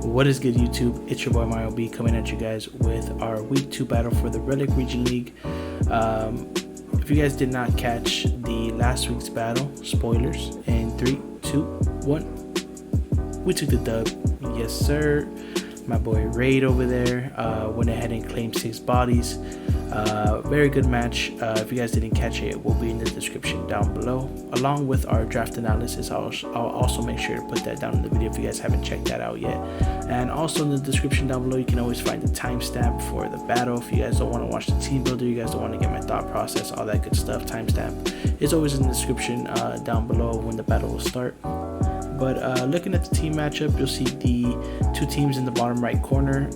What is good, YouTube? It's your boy Mario B coming at you guys with our week 2 battle for the Relic Region League. If you guys did not catch the last week's battle, spoilers, in 3, 2, 1, we took the dub. Yes sir. My boy Raid over there went ahead and claimed 6 bodies. Very good match. If you guys didn't catch it, it will be in the description down below, along with our draft analysis. I'll also make sure to put that down in the video if you guys haven't checked that out yet. And also in the description down below, you can always find the timestamp for the battle. If you guys don't want to watch the team builder, you guys don't want to get my thought process, all that good stuff, timestamp is always in the description down below when the battle will start. But looking at the team matchup, you'll see the 2 teams in the bottom right corner.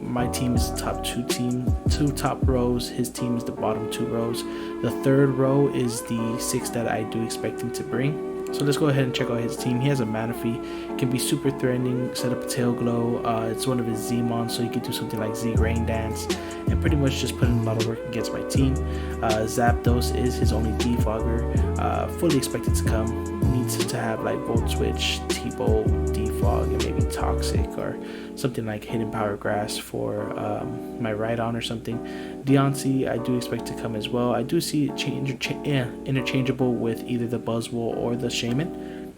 My team is the top 2 top rows. His team is the bottom 2 rows. The 3rd row is the 6 that I do expect him to bring. So let's go ahead and check out his team. He has a Manaphy, can be super threatening, set up a Tail Glow. It's one of his Z-Mons, so he can do something like Z-Rain Dance and pretty much just put in a lot of work against my team. Zapdos is his only defogger, fully expected to come. Needs to have like Volt Switch, T-Bolt, Defog, and maybe Toxic or something like Hidden Power Grass for my Rhydon or something. Deontay I do expect to come as well. I do see it interchangeable with either the Buzzwole or the Shaman,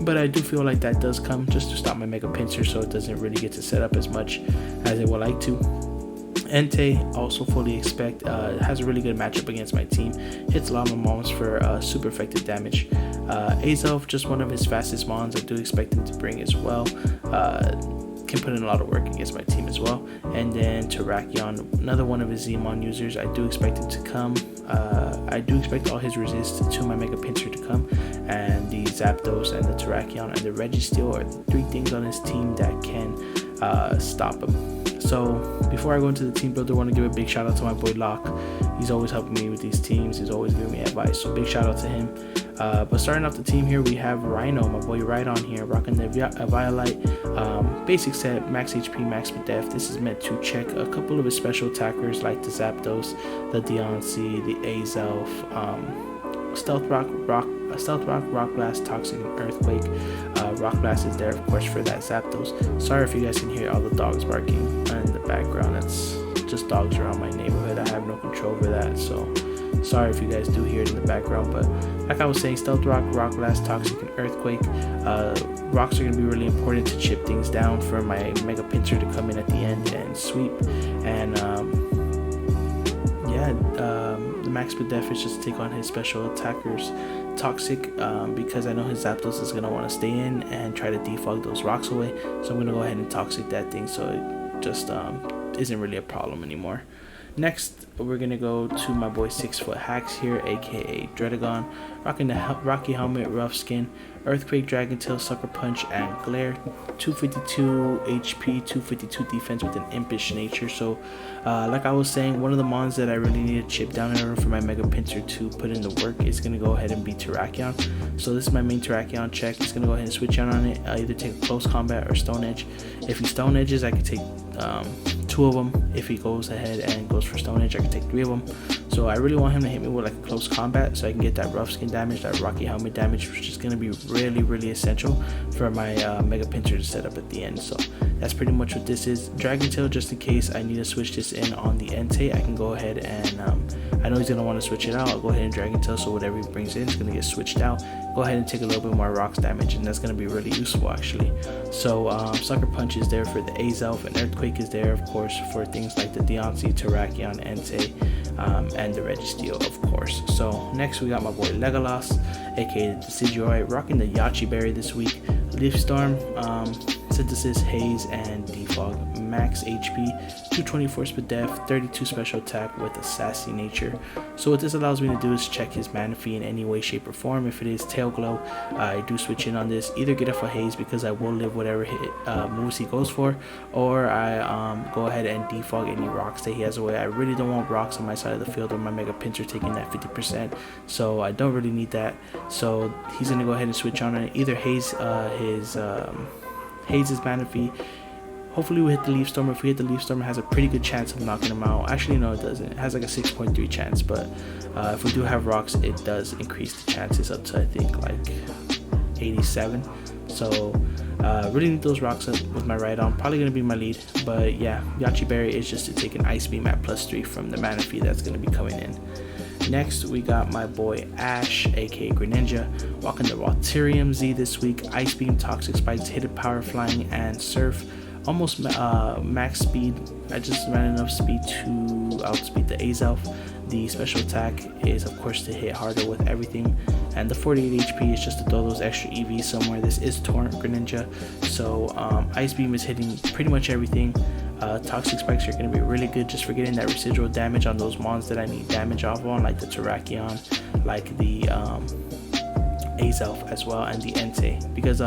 but I do feel like that does come just to stop my Mega Pinsir, so it doesn't really get to set up as much as it would like to. Entei also fully expect, has a really good matchup against my team, hits Alomomola for super effective damage. Azelf, just one of his fastest mons, I do expect him to bring as well. Can put in a lot of work against my team as well. And then Terrakion, another one of his Z-Mon users, I do expect him to come. I do expect all his resists to my Mega Pinsir to come, and the Zapdos and the Terrakion and the Registeel are the 3 things on his team that can stop him. So before I go into the team builder, I want to give a big shout out to my boy Locke. He's always helping me with these teams. He's always giving me advice, so big shout out to him. But starting off the team here, we have Rhino, my boy Rhydon here, rocking the Violite basic set, max HP, max def. This is meant to check a couple of his special attackers like the Zapdos, the Deontay, the Azelf, Stealth Rock, Rock Blast, Toxic, and Earthquake. Rock Blast is there, of course, for that Zapdos. Sorry if you guys can hear all the dogs barking in the background. That's just dogs around my neighborhood. I have no control over that, so sorry if you guys do hear it in the background. But like I was saying, Stealth Rock, Rock Blast, Toxic, and Earthquake. Rocks are going to be really important to chip things down for my Mega Pinsir to come in at the end and sweep. And the max def is just to take on his special attackers. Toxic, because I know his Zapdos is going to want to stay in and try to defog those rocks away. So I'm going to go ahead and Toxic that thing so it just isn't really a problem anymore. Next, we're going to go to my boy 6-Foot Hacks here, aka Dredagon, rocking the Rocky Helmet, Rough Skin, Earthquake, Dragon Tail, Sucker Punch, and Glare. 252 HP, 252 defense with an impish nature. So, like I was saying, one of the mons that I really need to chip down in order for my Mega Pinsir to put in the work is going to go ahead and be Terrakion. So this is my main Terrakion check. He's going to go ahead and switch out on it. Either take a close combat or Stone Edge. If he Stone Edges, I could take 2 of them. If he goes ahead and goes for Stone Edge, I can take 3 of them. So I really want him to hit me with like a close combat so I can get that Rough Skin damage, that Rocky Helmet damage, which is going to be really essential for my Mega Pinsir to set up at the end. So that's pretty much what this is. Dragon Tail, just in case I need to switch this in on the Entei, I can go ahead and I know he's going to want to switch it out. I'll go ahead and Dragon Tail, so whatever he brings in is going to get switched out. Go ahead and take a little bit more rocks damage, and that's going to be really useful actually. So Sucker Punch is there for the Azelf, and Earthquake is there of course for things like the Deontay, Terrakion, Entei, and the Registeel of course. So next we got my boy Legolas, aka the Decidueye, rocking the Yachi Berry this week. Leaf Storm, Synthesis, Haze, and Defog. Max HP, 224 speed def, 32 special attack with a sassy nature. So what this allows me to do is check his Manaphy in any way, shape, or form. If it is Tail Glow, I do switch in on this. Either get off a Haze because I will live whatever moves he goes for, or I go ahead and defog any rocks that he has away. I really don't want rocks on my side of the field or my Mega Pinsir taking that 50%, so I don't really need that. So he's gonna go ahead and switch on it. Either Haze Haze's Manaphy. Hopefully we hit the Leaf Storm. If we hit the Leaf Storm, it has a pretty good chance of knocking him out. Actually, no, it doesn't. It has like a 6.3 chance, but if we do have rocks, it does increase the chances up to, I think, like 87. So really need those rocks up with my right arm. Probably going to be my lead. But yeah, Yachi Berry is just to take an Ice Beam at +3 from the Mana Fee that's going to be coming in. Next, we got my boy Ash, aka Greninja, walking the Walterium Z this week. Ice Beam, Toxic Spikes, Hidden Power Flying, and Surf. Almost max speed. I just ran enough speed to outspeed the Azelf. The special attack is, of course, to hit harder with everything. And the 48 HP is just to throw those extra EVs somewhere. This is Torrent Greninja. So Ice Beam is hitting pretty much everything. Toxic Spikes are going to be really good just for getting that residual damage on those mons that I need damage off on, like the Terrakion, like the Azelf as well, and the Entei. Because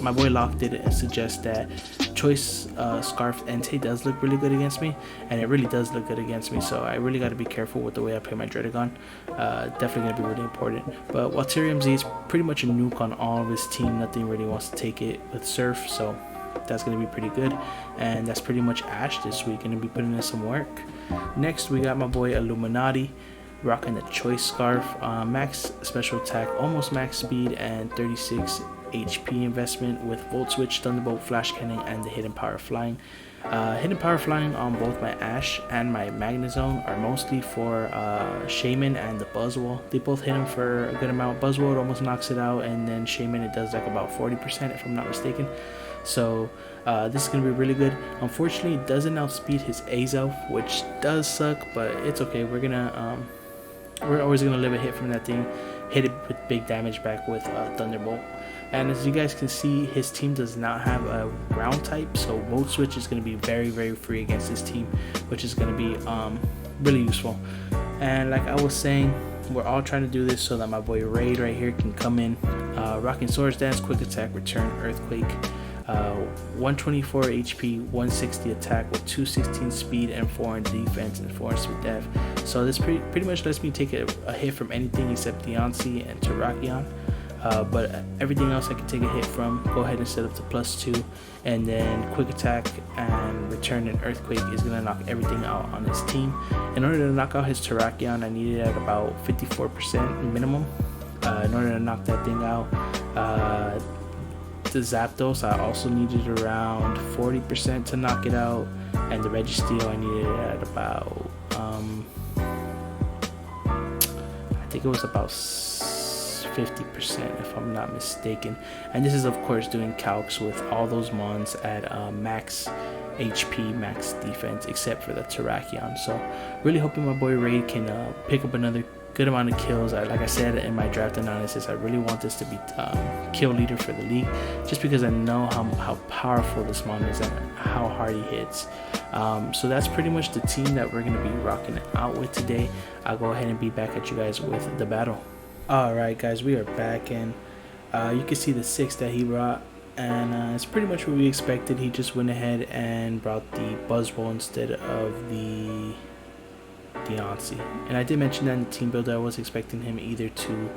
my boy Locke did suggest that Choice Scarf Entei does look really good against me, and it really does look good against me, so I really got to be careful with the way I play my Dredagon. Definitely going to be really important. But Walterium Z is pretty much a nuke on all of his team. Nothing really wants to take it with Surf, so that's going to be pretty good. And that's pretty much Ash this week. Going to be putting in some work. Next, we got my boy Illuminati, rocking the Choice Scarf, max special attack, almost max speed, and 36 HP investment with Volt Switch, Thunderbolt, Flash Cannon, and the Hidden Power Flying. Hidden Power Flying on both my Ash and my Magnezone are mostly for Shaman and the Buzzwole. They both hit him for a good amount. Buzzwole almost knocks it out, and then Shaman it does like about 40% if I'm not mistaken. So this is going to be really good. Unfortunately, it doesn't outspeed his Azelf, which does suck, but it's okay. We're always going to live a hit from that thing. Hit it with big damage back with Thunderbolt. And as you guys can see, his team does not have a ground type, so Volt Switch is going to be very, very free against this team, which is going to be really useful. And like I was saying, we're all trying to do this so that my boy Raid right here can come in, rocking Swords Dance, Quick Attack, Return, Earthquake, 124 HP, 160 attack with 216 speed and 4 in defense and 4 in speed def. So this pretty much lets me take a hit from anything except Deontay and Terrakion. But everything else I can take a hit from. Go ahead and set up to +2, and then Quick Attack and Return and Earthquake is going to knock everything out on his team. In order to knock out his Terrakion, I need it at about 54% minimum. In order to knock that thing out, the Zapdos I also needed around 40% to knock it out, and the Registeel I needed it at about I think it was about 50% if I'm not mistaken. And this is of course doing calcs with all those mons at max HP, max defense, except for the Terrakion. So really hoping my boy Raid can pick up another good amount of kills. Like I said in my draft analysis, I really want this to be kill leader for the league, just because I know how powerful this mon is and how hard he hits. So that's pretty much the team that we're going to be rocking out with today. I'll go ahead and be back at you guys with the battle. Alright guys, we are back, and you can see the 6 that he brought, and it's pretty much what we expected. He just went ahead and brought the Buzzwole instead of the Deontay. And I did mention that in the team build I was expecting him either to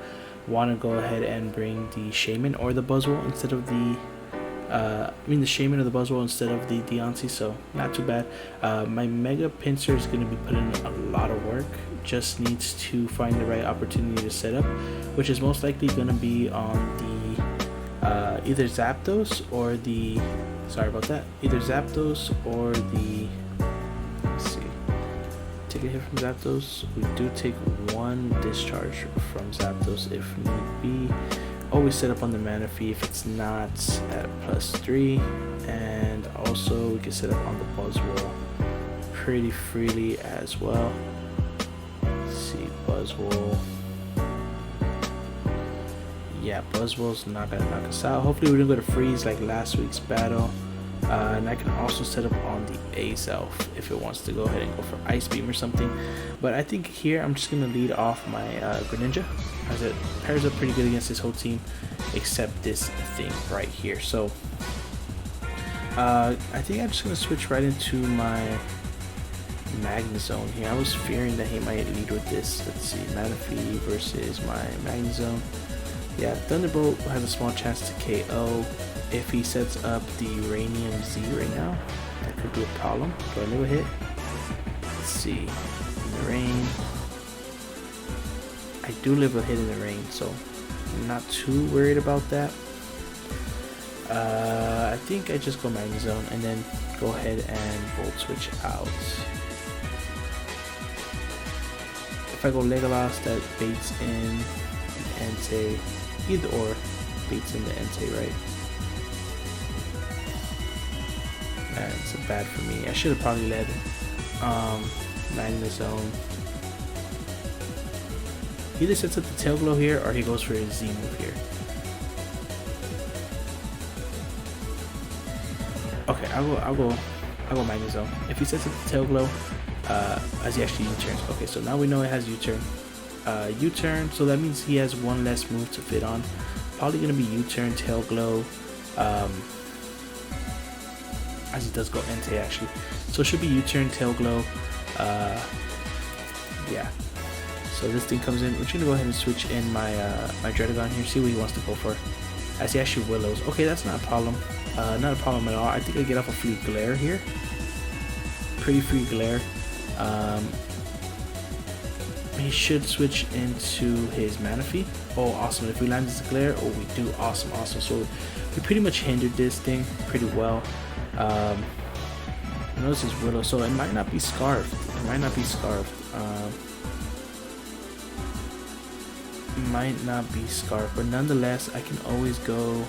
want to go ahead and bring the Shaman or the Buzzwole instead of the the Shaman or the Buzzwole instead of the Deontay, so not too bad. My Mega PINSIR is going to be putting in a lot of work. Just needs to find the right opportunity to set up, which is most likely going to be on the either Zapdos or the either Zapdos or the, let's see, take a hit from Zapdos. We do take one discharge from Zapdos if need be. Always set up on the Mana Fee if it's not at +3, and also we can set up on the Buzzwole pretty freely as well. Let's see, Buzzwole. Yeah, Buzzwole's not gonna knock us out. Hopefully we don't go to freeze like last week's battle. And I can also set up on the Azelf if it wants to go ahead and go for Ice Beam or something. But I think here I'm just going to lead off my Greninja, as it pairs up pretty good against this whole team except this thing right here. So I think I'm just going to switch right into my Magnezone here. I was fearing that he might lead with this. Let's see, Mana Fee versus my Magnezone. Yeah, Thunderbolt has a small chance to KO. If he sets up the Uranium Z right now, that could be a problem. Do I live a hit? Let's see. In the rain. I do live a hit in the rain, so I'm not too worried about that. I think I just go Magnet Zone and then go ahead and Volt Switch out. If I go Legolas, that baits in the Entei. Either or baits in the Entei, right? Man, it's bad for me. I should have probably led Magnet Zone. He either sets up the Tail Glow here or he goes for his Z move here. Okay, I'll go Magnet Zone. If he sets up the Tail Glow, as he actually U-turns. Okay, so now we know it has U-turn. U-turn, so that means he has one less move to fit on. Probably gonna be U-turn, Tail Glow, as he does go Entei actually. So it should be U-turn, Tail Glow. Yeah. So this thing comes in. We're just gonna go ahead and switch in my my Dredagon here. See what he wants to go for. As he actually Willows. Okay, that's not a problem. Not a problem at all. I think I get off a free Glare here. Pretty free Glare. He should switch into his Manaphy. Oh, awesome. If we land this Glare, oh, we do. Awesome, awesome. So we pretty much hindered this thing pretty well. Notice his Willow, so it might not be Scarfed. It might not be Scarfed. Might not be Scarfed, but nonetheless, I can always go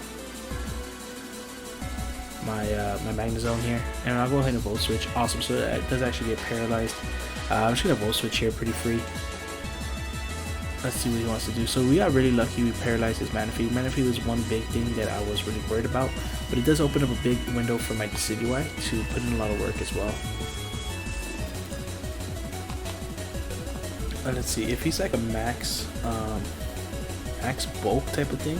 my my Magnet Zone here, and I'll go ahead and Volt Switch. Awesome. So it does actually get paralyzed. I'm just gonna Volt Switch here, pretty free. Let's see what he wants to do. So we got really lucky. We paralyzed his Manaphy. Manaphy was one big thing that I was really worried about, but it does open up a big window for my Decidueye to put in a lot of work as well. Let's see if he's like a max bulk type of thing.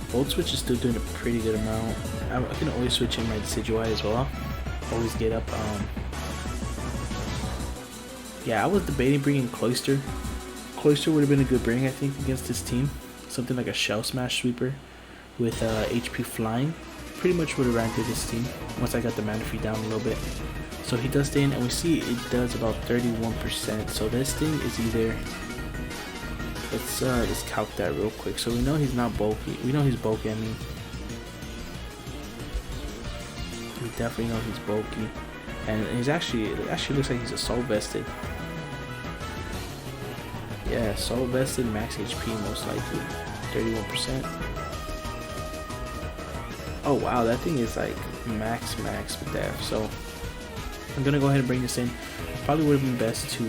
Volt Switch is still doing a pretty good amount. I can always switch in my Decidueye as well. Always get up. Yeah, I was debating bringing Cloyster. Cloyster would have been a good bring, I think, against this team. Something like a Shell Smash Sweeper with HP Flying. Pretty much would have ran through this team once I got the Manaphy down a little bit. So he does stay in, and we see it does about 31%. So this thing is either, let's calc that real quick. So we know he's not bulky. We know he's bulky. I mean, we definitely know he's bulky, and it actually looks like he's Assault Vested. Yeah, Assault Vested, max HP most likely, 31%. Oh wow, that thing is like max with def. So I'm gonna go ahead and bring this in. Probably would have been best to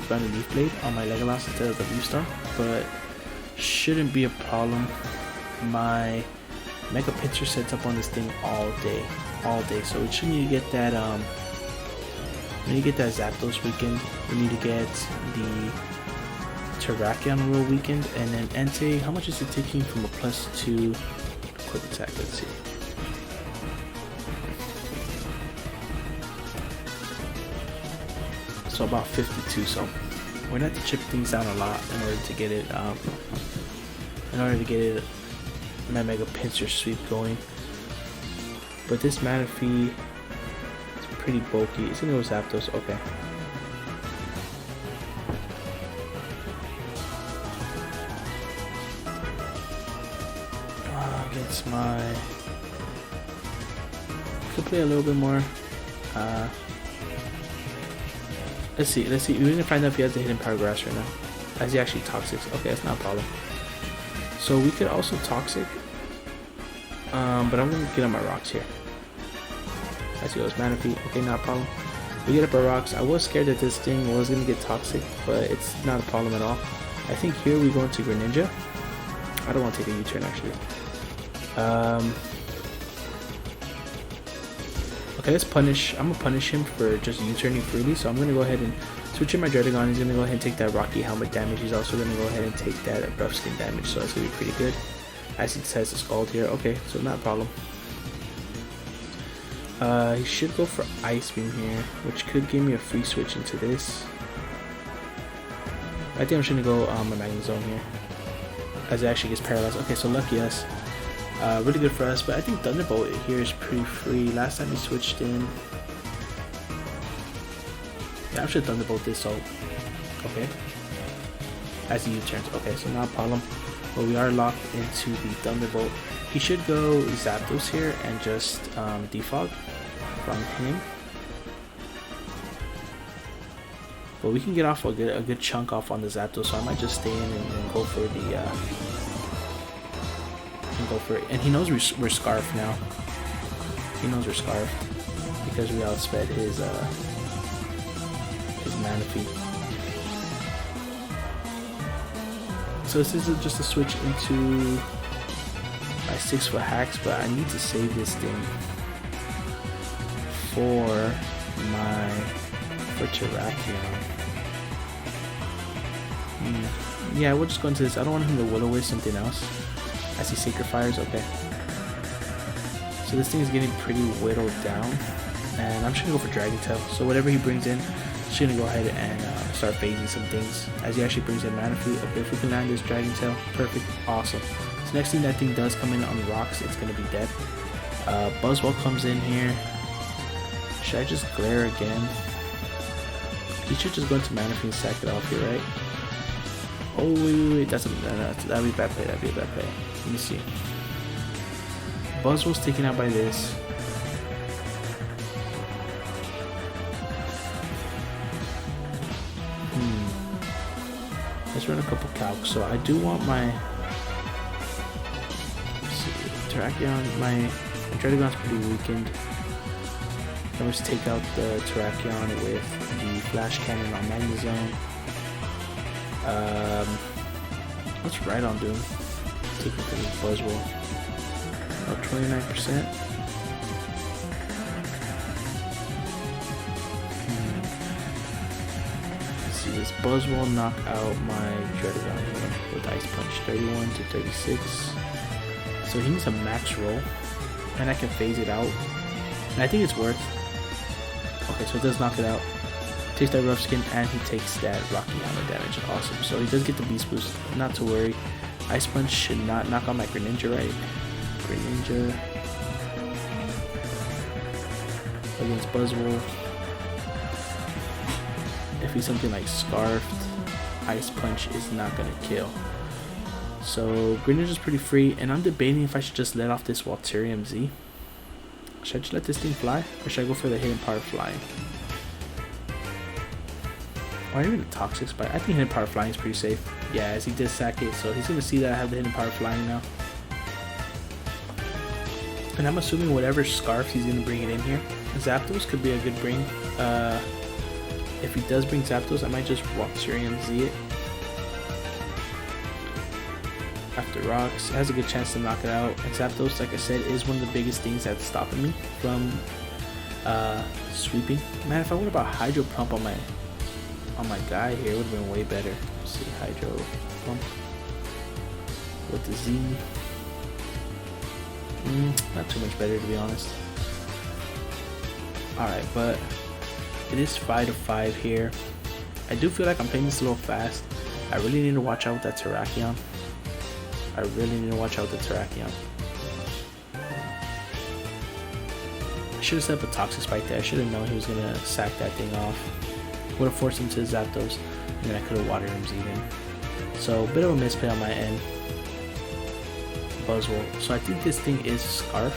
run a Leaf Blade on my Legolas instead of the Leaf Star, but shouldn't be a problem. My Mega PINSIR sets up on this thing all day. So we should need to get that we need to get that Zapdos weakened. We need to get the Terrakion roll weakened, and then Entei. How much is it taking from a +2 quick attack? Let's see. So about 52. So we're gonna have to chip things down a lot in order to get it. My Mega PINSIR sweep going. But this Manaphy is pretty bulky. It's gonna go Zapdos. Okay. Against my. Could play a little bit more. Let's see. We're gonna find out if he has the hidden power grass right now. As he actually toxic. Okay, that's not a problem. So we could also toxic. But I'm gonna get on my rocks here. As he goes Manaphy. Okay, not a problem. We get up our rocks. I was scared that this thing was gonna get toxic, but it's not a problem at all. I think here we go into Greninja. I don't want to take a U-turn actually. Okay, let's punish. I'm gonna punish him for just U-turning freely. So I'm gonna go ahead and switch in my Dredagon. He's gonna go ahead and take that Rocky Helmet damage. He's also gonna go ahead and take that Rough Skin damage. So that's gonna be pretty good. As he decides to Scald here. Okay, so not a problem. He should go for Ice Beam here, which could give me a free switch into this. I think I'm just gonna go my Magnet Zone here, as it actually gets paralyzed. Okay, so lucky us. Really good for us, but I think Thunderbolt here is pretty free. Last time he switched in, yeah, I should Thunderbolt this. So Okay. As he U-turns. Okay, so not a problem. But we are locked into the Thunderbolt. He should go Zapdos here and just defog from him. But we can get off a good chunk off on the Zapdos, so I might just stay in and go for the and he knows we're Scarf now. He knows we're Scarf because we outsped his Manaphy. So this is just a switch into my 6-foot hacks, but I need to save this thing for Terrakion. Yeah, we'll just go into this. I don't want him to Will-O-Wisp something else. I see Sacred Fires. Okay. So this thing is getting pretty whittled down, and I'm just gonna go for Dragon Tail. So whatever he brings in, just gonna go ahead and start phasing some things. As he actually brings in Manaphy. Okay, if we can land this Dragon Tail, perfect, awesome. So next thing that thing does come in on rocks, it's gonna be dead. Buzzwole comes in here. Should I just glare again? He should just go into Manaphy and sack it off here, right? Oh wait, that'd be a bad play. That'd be a bad play. Let me see. Buzzwole's taken out by this. Let's run a couple calcs. So I do want my Terrakion. My Dragoni's pretty weakened. Then let's take out the Terrakion with the Flash Cannon on Magnezone. What's Rhydon doing? Taking for this Buzzwole. About 29%. Let's see, this Buzzwole knock out my Dragonion here with Ice Punch. 31 to 36. So he needs a max roll, and I can phase it out. And I think it's worth. Okay, so it does knock it out. Takes that Rough Skin, and he takes that Rocky Hammer damage. Awesome. So he does get the Beast Boost. Not to worry. Ice Punch should not knock out my Greninja, right? Greninja against Buzzwole. If he's something like Scarfed, Ice Punch is not gonna kill. So Greninja's pretty free, and I'm debating if I should just let off this Walterium Z. Should I just let this thing fly, or should I go for the Hidden Power Flying? Or even a Toxic Spike. I think Hidden Power Flying is pretty safe. Yeah, as he did sack it, so he's gonna see that I have the Hidden Power Flying now. And I'm assuming whatever Scarf he's gonna bring it in here. Zapdos could be a good bring. If he does bring Zapdos, I might just Walterium Z it. After rocks, it has a good chance to knock it out. And Zapdos, like I said, is one of the biggest things that's stopping me from sweeping. Man, if I would have Hydro Pump on my guy here, it would have been way better. Let's see, Hydro Pump with the Z. Not too much better, to be honest. Alright, but it is 5-5 here. I do feel like I'm playing this a little fast. I really need to watch out with that Terrakion. I should have set up a Toxic Spike there. I should have known he was going to sack that thing off. Would have forced him to Zapdos, and then I could have Water him even. So, a bit of a misplay on my end. Buzzwole. So I think this thing is Scarf.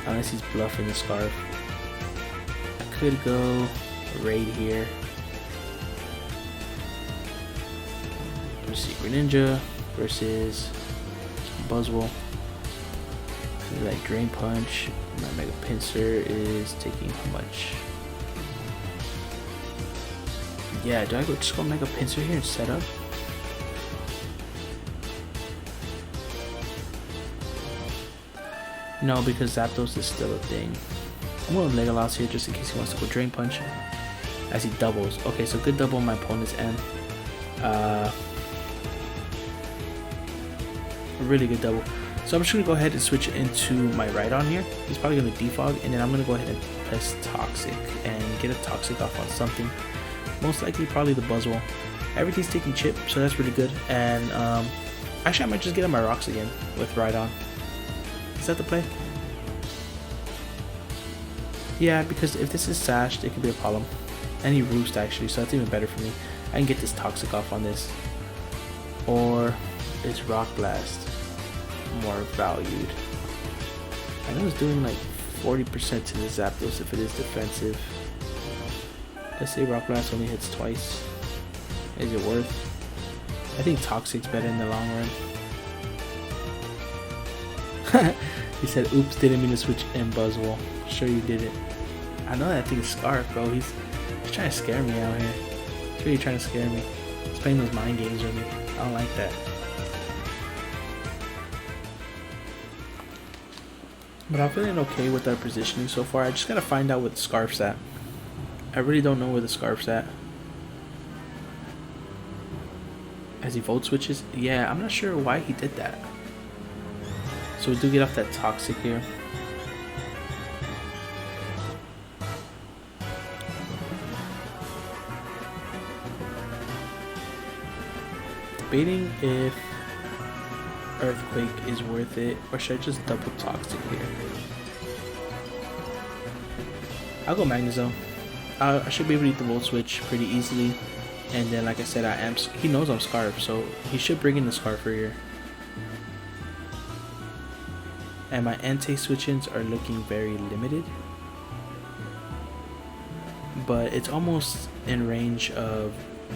Unless he's bluffing the Scarf. I could go Raid here. Let's see, Greninja versus Buzzwole. Like Drain Punch. My Mega Pinsir is taking how much? Yeah, do I just go Mega Pinsir here and set up? No, because Zapdos is still a thing. I'm going to Legolas here just in case he wants to go Drain Punch. As he doubles. Okay, so good double on my opponent's end. A really good double. So I'm just going to go ahead and switch into my Rhydon here. He's probably going to defog, and then I'm going to go ahead and press Toxic and get a Toxic off on something. Most likely probably the Buzzwole. Everything's taking chip, so that's really good. And actually I might just get on my rocks again with Rhydon. Is that the play? Yeah, because if this is sashed, it could be a problem. and he roosts actually, so that's even better for me. I can get this Toxic off on this. Or is Rock Blast more valued? I know it's doing like 40% to the Zapdos if it is defensive. Let's say Rock Blast only hits twice. Is it worth? I think Toxic's better in the long run. He said, oops, didn't mean to switch in Buzzwole. Sure you did it. I know that thing is Scarf, bro. He's trying to scare me out here. He's really trying to scare me. He's playing those mind games with me. I don't like that. But I'm feeling okay with our positioning so far. I just gotta find out where the Scarf's at. I really don't know where the Scarf's at. As he Volt Switches? Yeah, I'm not sure why he did that. So we do get off that Toxic here. Debating if Earthquake is worth it, or should I just double Toxic here? I'll go Magnezone. I should be able to eat the Volt Switch pretty easily. And then, like I said, he knows I'm Scarf, so he should bring in the Scarfer here. And my Entei switch-ins are looking very limited. But it's almost in range of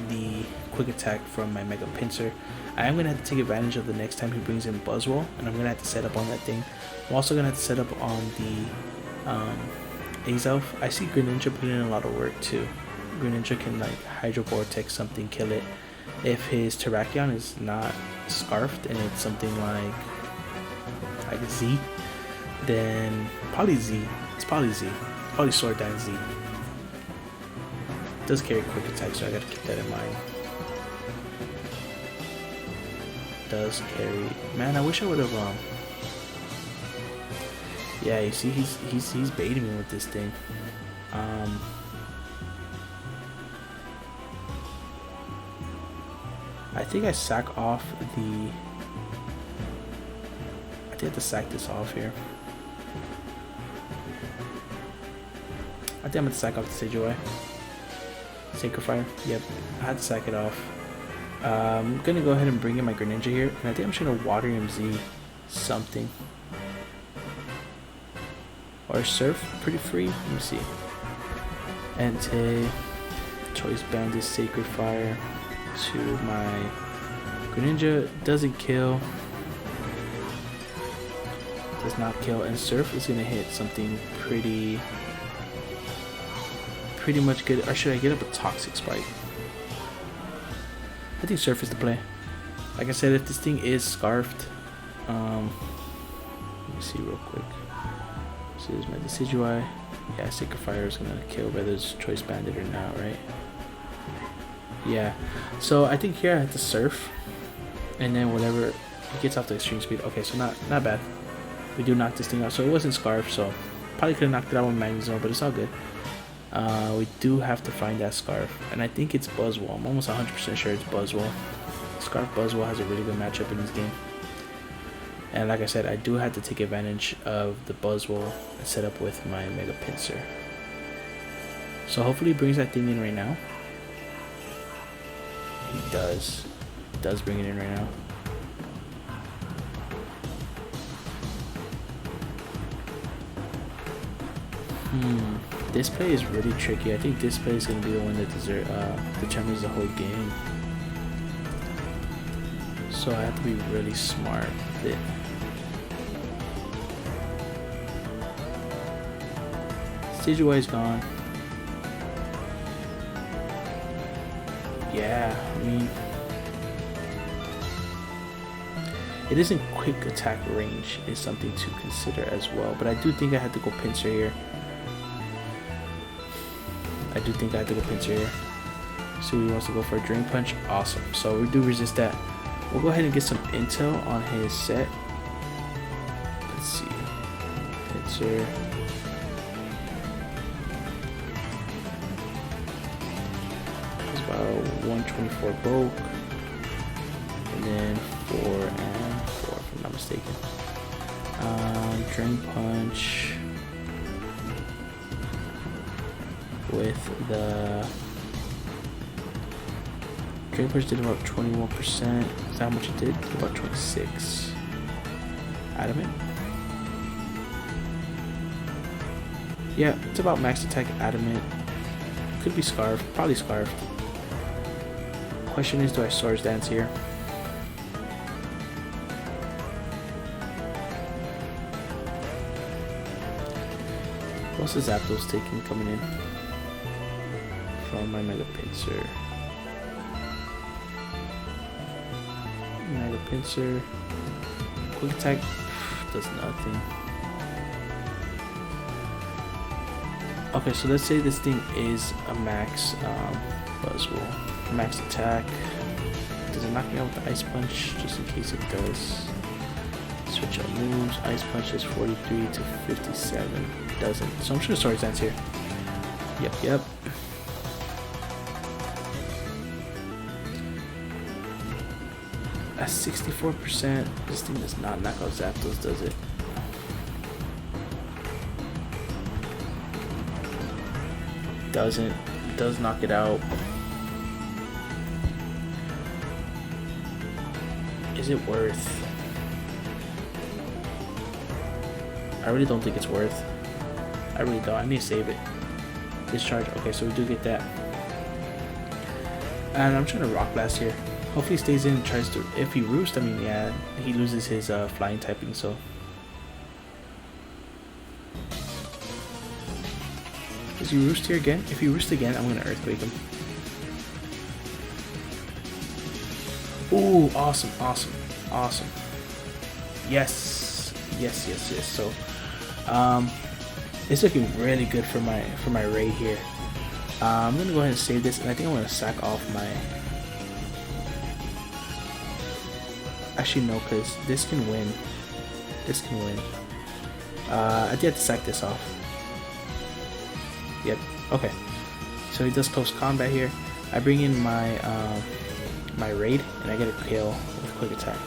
the Quick Attack from my Mega Pinsir. I am going to have to take advantage of the next time he brings in Buzzwole, and I'm going to have to set up on that thing. I'm also going to have to set up on the Azelf. I see Greninja putting in a lot of work too. Greninja can like Hydro Vortex something, kill it. If his Terrakion is not Scarfed and it's something like Z, then probably Z. It's probably Z. Probably Sword Dance Z. It does carry Quick Attack, so I gotta keep that in mind. Does carry. Man, I wish I would have. Yeah, you see, he's baiting me with this thing. I think I sack off the. I think I have to sack this off here. I think I'm gonna sack off the Decidueye. Sacred Fire. Yep, I had to sack it off. I'm gonna go ahead and bring in my Greninja here, and I think I'm just gonna Water MZ something. Or Surf, pretty free. Let me see. Entei, Choice Bandit, Sacred Fire to my Greninja. Doesn't kill. Does not kill, and Surf is gonna hit something pretty much good. Or should I get up a Toxic Spike? I think Surf is the play. Like I said, if this thing is Scarfed, let me see real quick. So there's my Decidueye. Yeah, Sacred Fire is gonna kill whether it's Choice Bandit or not, right? Yeah. So I think here I have to Surf, and then whatever it gets off the Extreme Speed. Okay, so not bad. We do knock this thing out. So it wasn't Scarf, so probably could have knocked it out with Magnezone, but it's all good. We do have to find that Scarf, and I think it's Buzzwole. I'm almost 100% sure it's Buzzwole. Scarf Buzzwole has a really good matchup in this game. And like I said, I do have to take advantage of the Buzzwole and set up with my Mega Pinsir. So hopefully he brings that thing in right now. He does. He does bring it in right now. This play is really tricky. I think this play is going to be the one that determines the whole game. So I have to be really smart with it. Decidueye is gone. Yeah, I mean, it isn't Quick Attack range is something to consider as well. But I do think I had to go Pinsir here. So he wants to go for a Drain Punch. Awesome. So we do resist that. We'll go ahead and get some intel on his set. Let's see. Pinsir. It's about 124 bulk. And then 4 and 4 if I'm not mistaken. Drain Punch. with the Drain Punch did about 21%. Is that how much it did? About 26. Adamant. Yeah, it's about max attack adamant. Could be scarfed, probably scarfed. Question is, do I Swords Dance here? What's the Zapdos taking coming in from my Mega PINSIR? Mega PINSIR. Quick attack does nothing. Okay, so let's say this thing is a max Buzzwole. Max attack. Does it knock me out with the Ice Punch? Just in case it does. Switch up moves. Ice Punch is 43 to 57. Doesn't. So I'm just gonna Swords Dance here. Yep. At 64%, this thing does not knock out Zapdos, does it? Doesn't. It does knock it out. Is it worth? I really don't think it's worth. I really don't. I need to save it. Discharge. Okay, so we do get that. And I'm trying to Rock Blast here. Hopefully he stays in and tries to... If he roosts, I mean, yeah, he loses his flying typing, so... Does he roost here again? If he roosts again, I'm going to Earthquake him. Ooh, awesome. Yes. So, it's looking really good for my raid here. I'm going to go ahead and save this, and I think I'm going to sack off my... Actually, no, because this can win. I did have to sack this off. Yep. Okay. So he does close combat here. I bring in my my raid, and I get a kill with quick attack.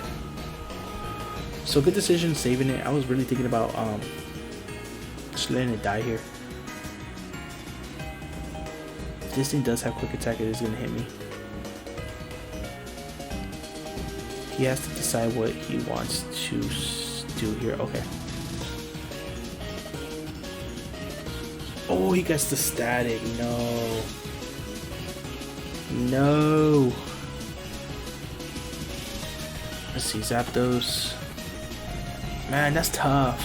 So good decision saving it. I was really thinking about just letting it die here. If this thing does have quick attack, it is gonna hit me. He has to decide what he wants to do here. Okay. Oh, he gets the static. No. Let's see, Zapdos. Man, that's tough.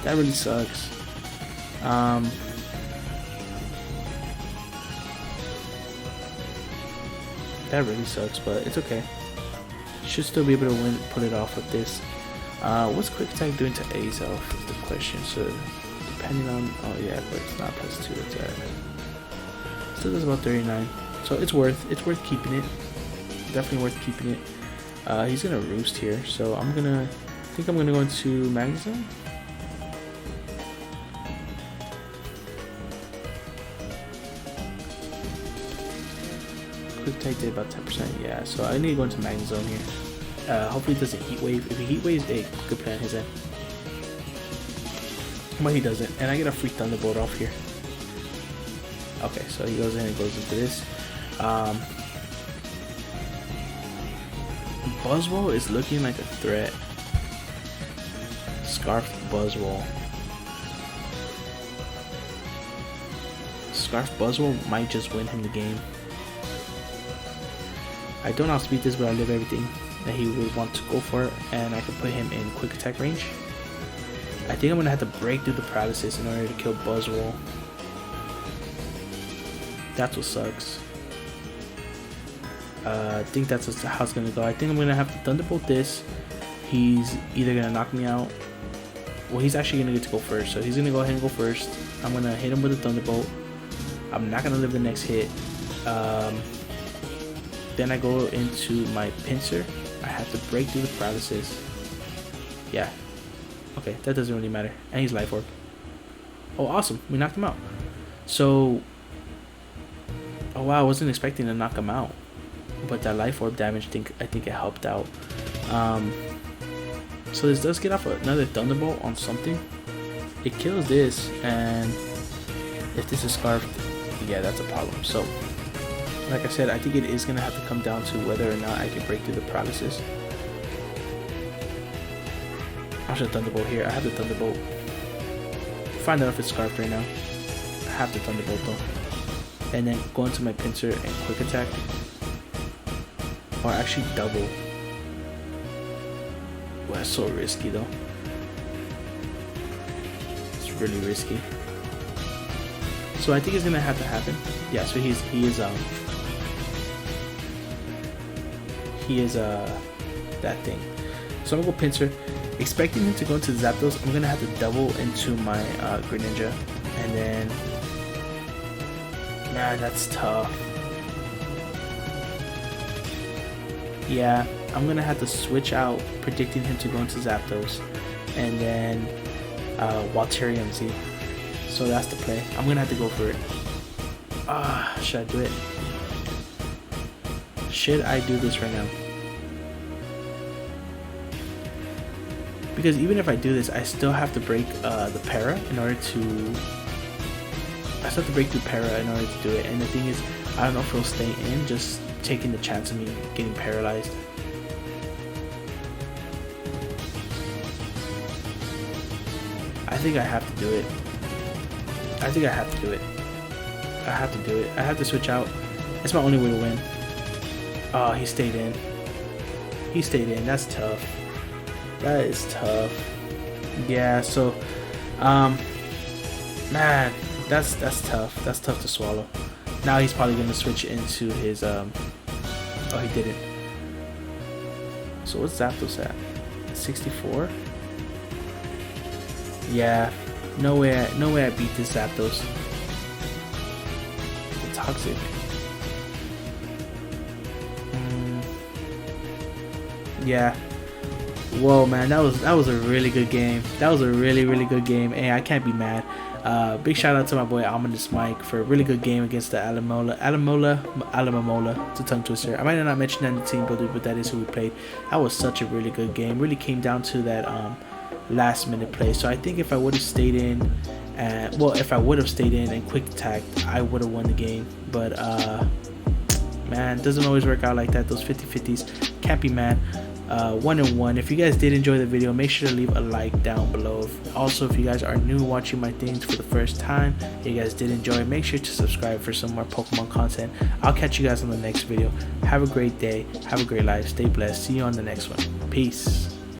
That really sucks. That really sucks, but it's okay. Should still be able to win, pull it off with this. What's quick attack doing to Azelf is the question. So depending on, oh yeah, but it's not +2. It's still does about 39. So it's worth keeping it. Definitely worth keeping it. He's gonna roost here, so I think I'm gonna go into Magnezone. Quick attack did about 10%, yeah, so I need to go into Magnezone here. Hopefully it doesn't Heat Wave. If he Heat Waves, a good play on his end. But he doesn't, and I get a free Thunderbolt off here. Okay, so he goes in and goes into this. Buzzwole is looking like a threat. Scarf Buzzwole. Scarf Buzzwole might just win him the game. I don't outspeed this, but I live everything that he would want to go for, and I can put him in quick attack range. I think I'm gonna have to break through the paralysis in order to kill Buzzwole. That's what sucks. I think that's how it's gonna go. I think I'm gonna have to Thunderbolt this. He's either gonna knock me out. Well, he's actually gonna get to go first, so he's gonna go ahead and go first. I'm gonna hit him with a Thunderbolt. I'm not gonna live the next hit. Then I go into my PINSIR. I have to break through the paralysis. Yeah. Okay, that doesn't really matter. And he's Life Orb. Oh, awesome. We knocked him out. So... Oh, wow. I wasn't expecting to knock him out. But that Life Orb damage, I think it helped out. So this does get off another Thunderbolt on something. It kills this. And if this is Scarfed, yeah, that's a problem. So like I said, I think it is gonna have to come down to whether or not I can break through the paralysis. I should Thunderbolt here. I have the Thunderbolt. Find out if it's scarfed right now. I have the Thunderbolt though. And then go into my PINSIR and quick attack. Or actually double. Well, that's so risky though. It's really risky. So I think it's gonna have to happen. Yeah, so he is that thing. So I'm gonna go PINSIR. Expecting him to go into Zapdos, I'm gonna have to double into my Greninja, and then, man, that's tough. Yeah, I'm gonna have to switch out, predicting him to go into Zapdos, and then Walterium Z. So that's the play. I'm gonna have to go for it. Should I do it? Should I do this right now? Because even if I do this, I still have to break the para in order to. I still have to break through para in order to do it. And the thing is, I don't know if he'll stay in, just taking the chance of me getting paralyzed. I think I have to do it. I think I have to do it. I have to do it. I have to switch out. It's my only way to win. Oh, he stayed in. He stayed in. That's tough. That is tough. Yeah, so man, that's tough. That's tough to swallow. Now he's probably gonna switch into his oh, he didn't. So what's Zapdos at? 64? Yeah. No way I beat this Zapdos. It's toxic. Yeah. Whoa, man, that was a really good game. That was a really good game. Hey, I can't be mad. Big shout out to my boy Mike for a really good game against the Alomomola. It's a tongue twister. I might not mention that in the team builder, but that is who we played. That was such a really good game. Really came down to that last minute play. So I think if I would have stayed in, if I would have stayed in and quick attacked, I would have won the game. But man, it doesn't always work out like that. Those 50-50s, can't be mad. 1-1. If you guys did enjoy the video, make sure to leave a like down below. Also, if you guys are new watching my things for the first time, if you guys did enjoy, make sure to subscribe for some more Pokemon content. I'll catch you guys on the next video. Have a great day, have a great life, stay blessed, see you on the next one. Peace.